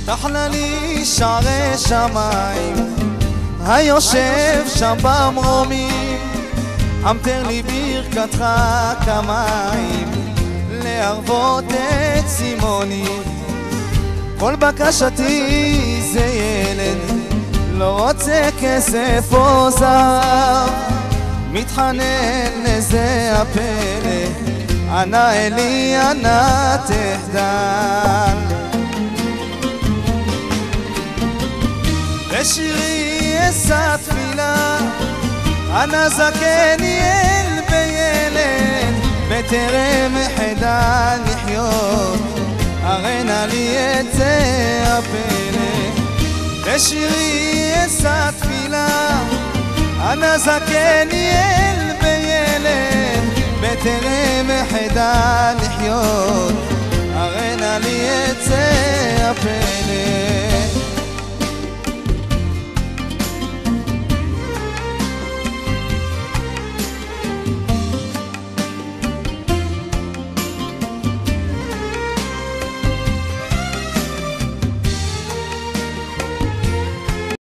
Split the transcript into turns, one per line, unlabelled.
תחנה לי שערי שמיים, היושב שם במרומים, אמתר לי ברכתך כמים, להרבות את צימוני. כל בקשתי זה ילד, לא רוצה כסף או זר, מתחנן לזה הפלא, ענה אלי ענה תחדל. בשירי אשא תפילה, ענה זקני אל בילד, בטרם אחדל לחיות, הרנה לי את זה הפלא. בשירי אשא תפילה, ענה זקני אל בילד, בטרם אחדל לחיות, הרנה לי את זה הפלא.